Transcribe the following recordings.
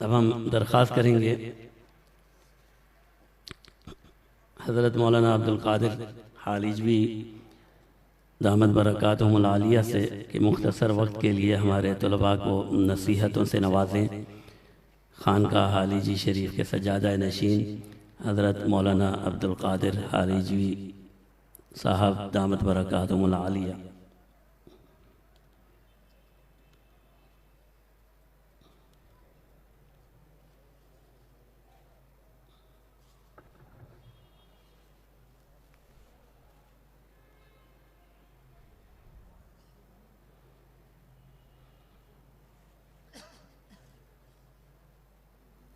अब हम दरख्वास्त करेंगे हज़रत मौलाना अब्दुल कादिर हालिजवी दामद बरकातुहुल आलिया से कि मुख्तसर वक्त के लिए हमारे तलबा को नसीहतों से नवाजें। खानका हालिजी शरीफ के सज्जादा नशीन हज़रत मौलाना अब्दुल कादिर हालिजवी साहब दामद बरकातुहुल आलिया।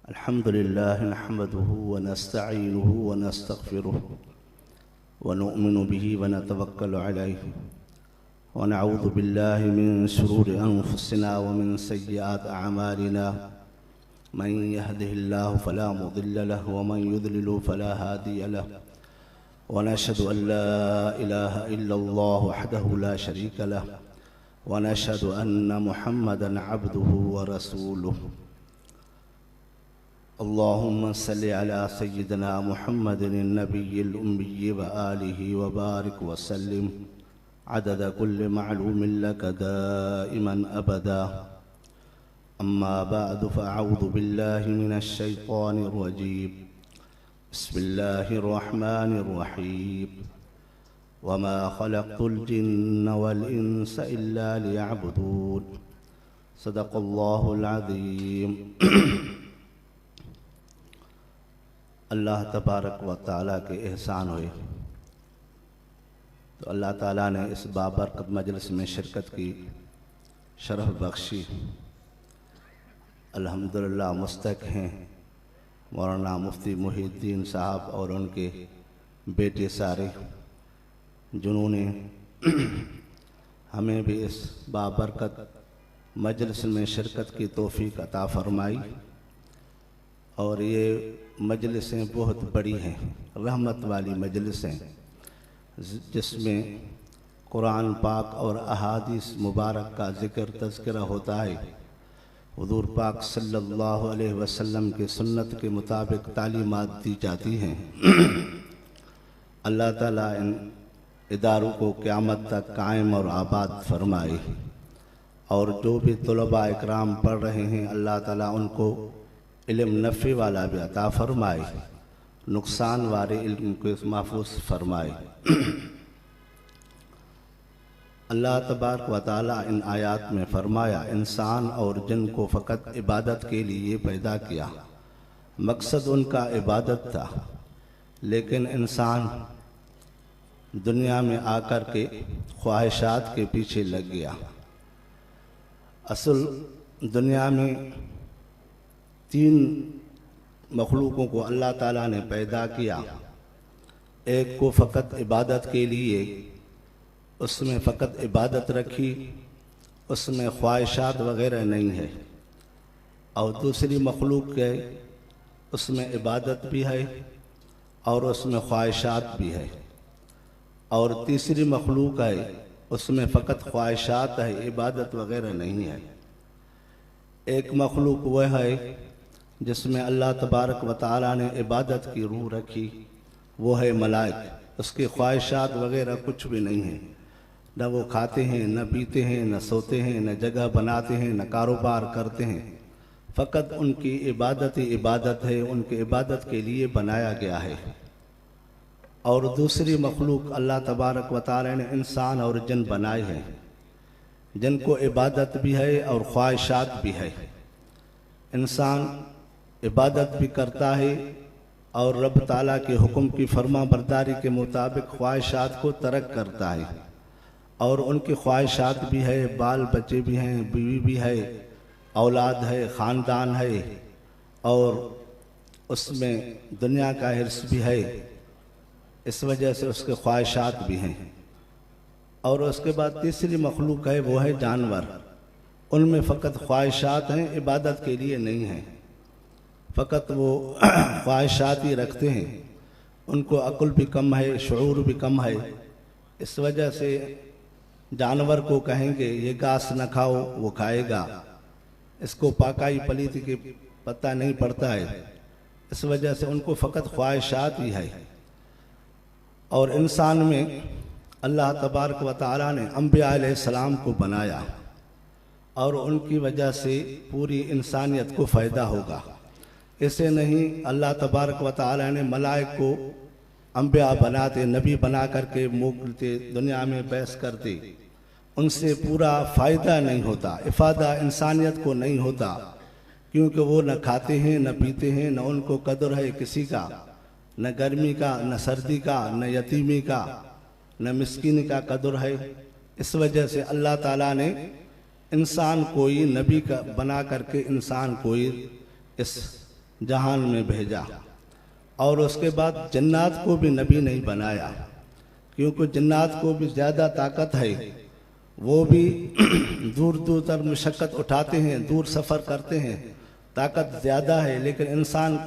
अल्हम्दुलिल्लाह नहमदुहु व नस्तईनुहु व नस्तगफिरुहु व नुअमिनु बिही व नतवक्कलु अलैहि व नऊज़ु बिल्लाहि मिन शुरूरि अनफुसिना व मिन सय्यिआति अअमालिना मन यहदिहिल्लाहु फला मुदिल्ल लहु व मन युद्लिलहु फला हादिय लहु व नशहदु अन ला इलाहा इल्लल्लाहु वहदहु ला शरीक लहु व नशहदु अन्न मुहम्मदन अब्दुहु व रसूलुहु। अल्लाहुम्मा सल्लि अला सय्यिदिना मुहम्मदिन नबिय्यिल उम्मी व आलिहि व बारिक व सल्लिम अदद कुल्लि मअलूमिन लक दाइमन अबदा। अम्मा बअदु फ़अऊज़ु बिल्लाहि मिनश शैतानिर रजीम। बिस्मिल्लाहिर रहमानिर रहीम। वमा खलक़तुल जिन्न वल इंसा इल्ला लियअबुदून। सदक़ल्लाहुल अज़ीम। अल्लाह तबारक व ताला के एहसान हुए तो अल्लाह ताला ने इस बाबरकत मजलिस में शिरकत की शरफ बख्शी। अल्हम्दुलिल्लाह मुस्तक हैं मौलाना मुफ्ती मुहीद्दीन साहब और उनके बेटे सारे, जिन्होंने हमें भी इस बाबरकत मजलिस में शिरकत की तौफीक अता फरमाई। और ये मजलिसें बहुत बड़ी हैं, रहमत वाली मजलिसें, जिसमें कुरान पाक और अहादीस मुबारक का ज़िक्र तज़किरा होता है। हुज़ूर पाक सल्लल्लाहु अलैहि वसल्लम के सुन्नत के मुताबिक तालीमात दी जाती हैं। अल्लाह ताला इन इदारों को क़यामत तक कायम और आबाद फरमाए। और जो भी तलबा इकराम पढ़ रहे हैं, अल्लाह ताला उनको इल्म नफ़े वाला भी अता फरमाए, नुकसान वाले इल्म को महफूज फरमाए। अल्लाह तबारक व तआला इन आयात में फरमाया, इंसान और जिन को फ़कत इबादत के लिए पैदा किया। मकसद उनका इबादत था, लेकिन इंसान दुनिया में आकर के ख्वाहिशात के पीछे लग गया। असल दुनिया में तीन मखलूकों को अल्लाह ताला ने पैदा किया। एक को फ़कत इबादत के लिए, उसमें फ़कत इबादत रखी, उसमें ख्वाहिशात वग़ैरह नहीं है। और दूसरी मखलूक है, उसमें इबादत भी है और उसमें ख्वाहिशात भी है। और तीसरी मखलूक है, उसमें फ़कत ख्वाहिशात है, इबादत वग़ैरह नहीं है। एक मखलूक वह है जिसमें अल्लाह तबारक व तआला ने इबादत की रूह रखी, वो है मलाइक। उसकी ख्वाहिशात वग़ैरह कुछ भी नहीं है, न वो खाते हैं, न पीते हैं, न सोते हैं, न जगह बनाते हैं, न कारोबार करते हैं। फ़कत उनकी इबादत ही इबादत है, उनकी इबादत के लिए बनाया गया है। और दूसरी मखलूक अल्लाह तबारक व तआला ने इंसान और जिन बनाए हैं, जिनको इबादत भी है और ख्वाहिशात भी है। इंसान इबादत भी करता है और रब ताला के हुक्म की फर्मा बरदारी के मुताबिक ख्वाहिशात को तर्क करता है। और उनकी ख्वाहिशात भी है, बाल बच्चे भी हैं, बीवी भी है, औलाद है, ख़ानदान है, और उसमें दुनिया का हिर्स भी है। इस वजह से उसके ख्वाहिशात भी हैं। और उसके बाद तीसरी मखलूक है, वो है जानवर। उनमें फ़कत ख्वाहिशात हैं, इबादत के लिए नहीं हैं। फ़कत वो ख्वाहिशात ही रखते हैं। उनको अक्ल भी कम है, शऊर भी कम है। इस वजह से जानवर को कहेंगे ये घास न खाओ, वो खाएगा। इसको पाकाई पलीती के पता नहीं पड़ता है। इस वजह से उनको फ़कत ख्वाहिशात ही है। और इंसान में अल्लाह तबारक व तआला ने अंबिया अलैहिस्सलाम को बनाया और उनकी वजह से पूरी इंसानियत को फ़ायदा होगा। ऐसे नहीं अल्लाह तबारक व तआला ने मलाइक को अंबिया बनाते, नबी बना करके मोकलते, दुनिया में बहस करते, उनसे पूरा फ़ायदा नहीं होता, इफ़ादा इंसानियत को नहीं होता, क्योंकि वो न खाते हैं न पीते हैं, न उनको कदर है किसी का, न गर्मी का न सर्दी का, न यतीमी का न मिस्कीन का कदर है। इस वजह से अल्लाह ताला ने इंसान कोई नबी का बना करके इंसान कोई इस जहान में भेजा। और उसके बाद जन्नात को भी नबी नहीं बनाया, क्योंकि जन्नात को भी ज़्यादा ताकत है, वो भी दूर दूर तक मशक्क़त उठाते हैं, दूर सफ़र करते हैं, ताकत ज़्यादा है, लेकिन इंसान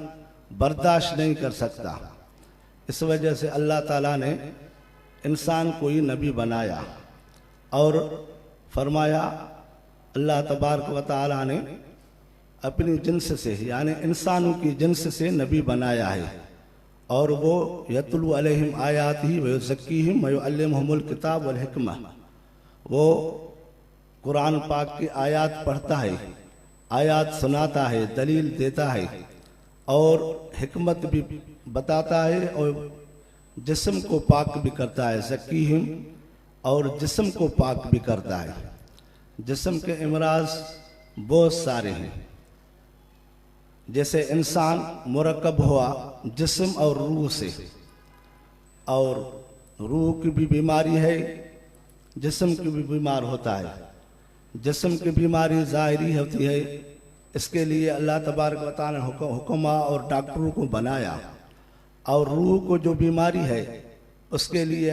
बर्दाश्त नहीं कर सकता। इस वजह से अल्लाह ताला ने इंसान को ही नबी बनाया और फरमाया अल्लाह तबारक व तआला ने अपनी जिन्स से यानी इंसानों की जिन्स से नबी बनाया है। और वो यतलू अलैहिम आयातिही व युज़क्कीहिम व युअल्लिमुहुमुल किताब वल हिकमा, वो कुरान पाक की आयात पढ़ता है, आयात सुनाता है, दलील देता है और हिकमत भी बताता है और जिस्म को पाक भी करता है, ज़क्कीहिम, और जिस्म को पाक भी करता है। जिस्म के इमराज बहुत सारे हैं, जैसे इंसान मुरक्कब हुआ जिस्म और रूह से, और रूह की भी बीमारी है, जिस्म की भी बीमार होता है। जिस्म की बीमारी ज़ाहिरी होती है, इसके लिए अल्लाह तबारक व तआला ने हुक्मा और डॉक्टरों को बनाया। और रूह को जो बीमारी है उसके लिए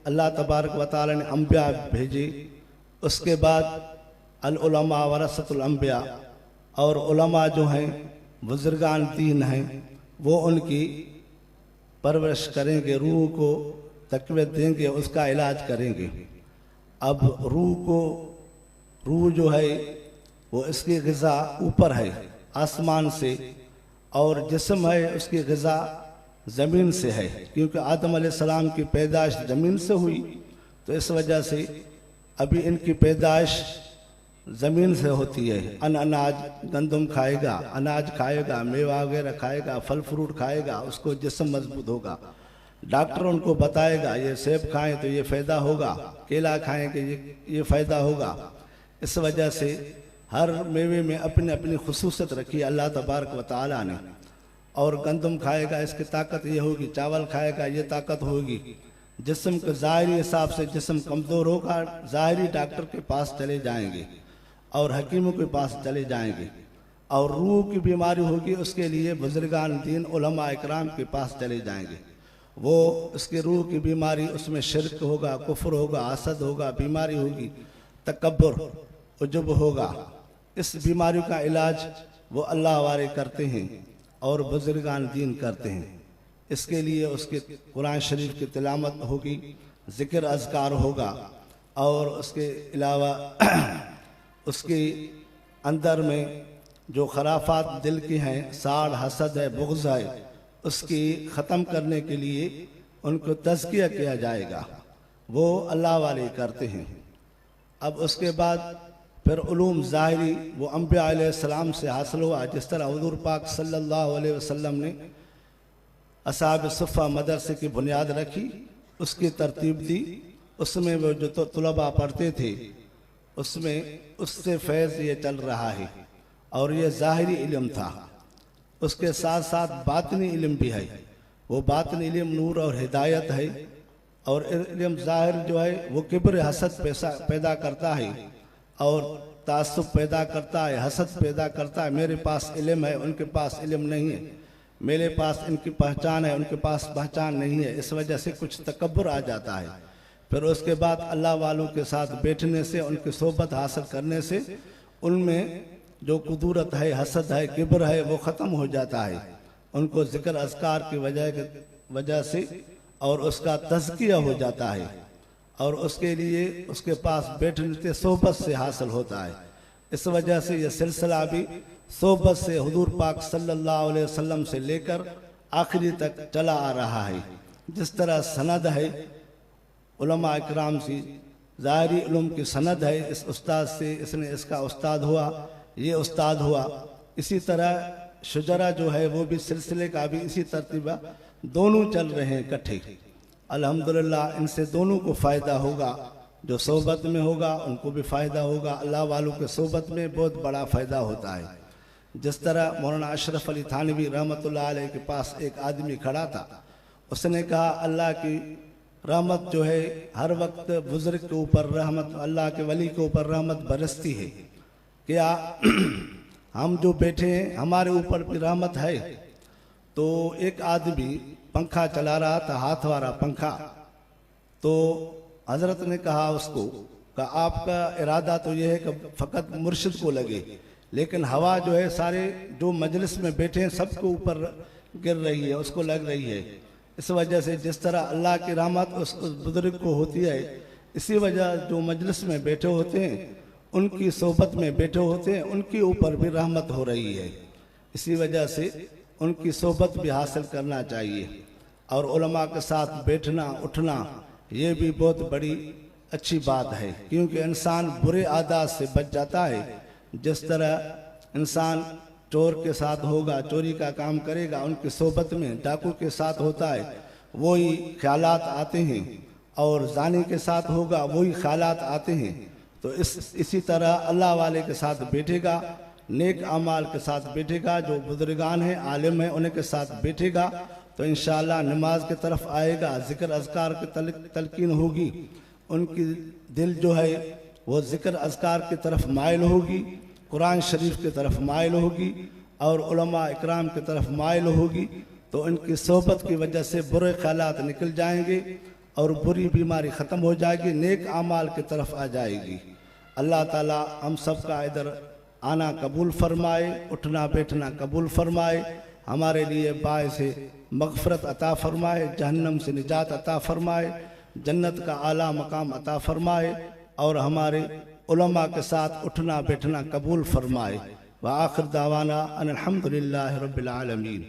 अल्लाह तबारक व तआला ने अंबिया भेजे। उसके बाद अल उलमा वरसतुल अंबिया, और उलमा जो हैं बुजुर्गान दीन हैं, वो उनकी परवरिश करेंगे, रूह को तक़वियत देंगे, उसका इलाज करेंगे। अब रूह जो है वो इसकी ग़िज़ा ऊपर है आसमान से, और जिस्म है उसकी ग़िज़ा ज़मीन से है, क्योंकि आदम अलैहिस्सलाम की पैदाइश ज़मीन से हुई, तो इस वजह से अभी इनकी पैदाइश ज़मीन से होती है। अनाज गंदम खाएगा, अनाज खाएगा, मेवा वगैरह खाएगा, फल फ्रूट खाएगा, उसको जिस्म मजबूत होगा। डॉक्टर उनको बताएगा ये सेब खाएं तो ये फ़ायदा होगा, केला खाएं कि ये फ़ायदा होगा। इस वजह से हर मेवे में अपनी अपनी खुसूसियत रखी अल्लाह तबारक व तआला ने। और गंदम खाएगा इसकी ताकत ये होगी, चावल खाएगा ये ताकत होगी। जिस्म के ज़ाहिरी हिसाब से जिस्म कमज़ोर होगा, ज़ाहिरी डॉक्टर के पास चले जाएंगे और हकीमों के पास चले जाएंगे। और रूह की बीमारी होगी, उसके लिए बुजुर्गान दीन उलमा इकराम के पास चले जाएंगे। वो उसके रूह की बीमारी, उसमें शिरक होगा, कुफ्र होगा, हसद होगा, बीमारी होगी, तकब्बुर, उजुब होगा। इस बीमारी का इलाज वो अल्लाह वाले करते हैं और बुजुर्गान दीन करते हैं। इसके लिए उसके कुरान शरीफ की तिलावत होगी, ज़िक्र अज़कार होगा, और उसके अलावा उसके अंदर में जो खराफात दिल की हैं, साड़, हसद है, बुग़्ज़ है, उसकी ख़त्म करने के लिए उनको तज़किया किया जाएगा, वो अल्लाह वाले करते हैं। अब उसके बाद फिर उलूम ज़ाहिरी वो अंबिया अलैहिस्सलाम से हासिल हुआ, जिस तरह हुज़ूर पाक सल्लल्लाहु अलैहि वसल्लम ने असहाब सुफ़ा मदरसे की बुनियाद रखी, उसकी तरतीब दी, उसमें वो जो तुलबा पढ़ते थे उसमें उससे फैज़ ये चल रहा है। और ये ज़ाहिरी इल्म था, उसके साथ साथ बातिनी इल्म भी है। वो बातिनी इल्म नूर और हिदायत है, और इल्म ज़ाहिर जो है वो किब्र हसद पैदा करता है और तासुब पैदा करता है, हसद पैदा करता है। मेरे पास इल्म है, उनके पास इल्म नहीं है, मेरे पास इनकी पहचान है, उनके पास पहचान नहीं है। इस वजह से कुछ तकब्बुर आ जाता है। फिर उसके बाद अल्लाह वालों के साथ बैठने से, उनकी सोबत हासिल करने से उनमें जो कुदूरत है, हसद है, किब्र है, वो ख़त्म हो जाता है। उनको ज़िक्र अज़कार की वजह से और उसका तज़किया हो जाता है, और उसके लिए उसके पास बैठने से सोबत से हासिल होता है। इस वजह से यह सिलसिला भी सोहबत से हुजूर पाक सल्लल्लाहु अलैहि वसल्लम से लेकर आखिरी तक चला आ रहा है। जिस तरह सनद है उलमा इकराम से, ज़ाहिरी उलूम की सनद है, इस उस्ताद से, इसने इसका उस्ताद हुआ, ये उस्ताद हुआ, इसी तरह शुजरा जो है वो भी सिलसिले का भी इसी तरतीबा दोनों चल रहे हैं इकट्ठे। अल्हम्दुलिल्लाह इनसे दोनों को फ़ायदा होगा, जो सोहबत में होगा उनको भी फ़ायदा होगा, अल्लाह वालों के सोहबत में बहुत बड़ा फ़ायदा होता है। जिस तरह मौलाना अशरफ अली थानवी रहमतुल्लाह अलैह के पास एक आदमी खड़ा था, उसने कहा अल्लाह की रहमत जो है हर वक्त बुजुर्ग के ऊपर रहमत, अल्लाह के वली के ऊपर रहमत बरसती है, क्या हम जो बैठे हैं हमारे ऊपर भी रहमत है। तो एक आदमी पंखा चला रहा था, हाथ वाला पंखा, तो हजरत ने कहा उसको कि आपका इरादा तो यह है कि फ़कत मुर्शिद को लगे, लेकिन हवा जो है सारे जो मजलिस में बैठे हैं सबके ऊपर गिर रही है, उसको लग रही है। इस वजह से जिस तरह अल्लाह की रहमत उस बुजुर्ग को होती है, इसी वजह जो मजलिस में बैठे होते हैं, उनकी सोहबत में बैठे होते हैं, उनके ऊपर भी रहमत हो रही है। इसी वजह से उनकी सोहबत भी हासिल करना चाहिए और उलमा के साथ बैठना उठना ये भी बहुत बड़ी अच्छी बात है, क्योंकि इंसान बुरे आदत से बच जाता है। जिस तरह इंसान चोर के साथ होगा, चोरी का काम करेगा, उनकी सोहबत में डाकू के साथ होता है वही ख्यालात आते हैं, और जानी के साथ होगा वही ख्यालात आते हैं। तो इसी तरह अल्लाह वाले के साथ बैठेगा, नेक अमाल के साथ बैठेगा, जो बुजुर्गान हैं आलिम हैं उनके साथ बैठेगा, तो इंशाअल्लाह नमाज की तरफ आएगा, ज़िक्र अज़कार की तलकीन होगी, उनकी दिल जो है वो ज़िक्र अज़कार की तरफ माइल होगी, कुरान शरीफ की तरफ माइल होगी और उलमा इकराम की तरफ माइल होगी। तो इनकी सोहबत की वजह से बुरे ख्यालात निकल जाएंगे और बुरी बीमारी ख़त्म हो जाएगी, नेक आमाल की तरफ आ जाएगी। अल्लाह ताला हम सब का इधर आना कबूल फरमाए, उठना बैठना कबूल फरमाए, हमारे लिए बायस मग़फ़रत अता फरमाए, जहन्नम से निजात अता फरमाए, जन्नत का आला मकाम अता फरमाए और हमारे उलमा के साथ उठना बैठना कबूल फरमाए। व आखिर दावाना अनिल हम्दुलिल्लाहि रब्बिल आलमीन।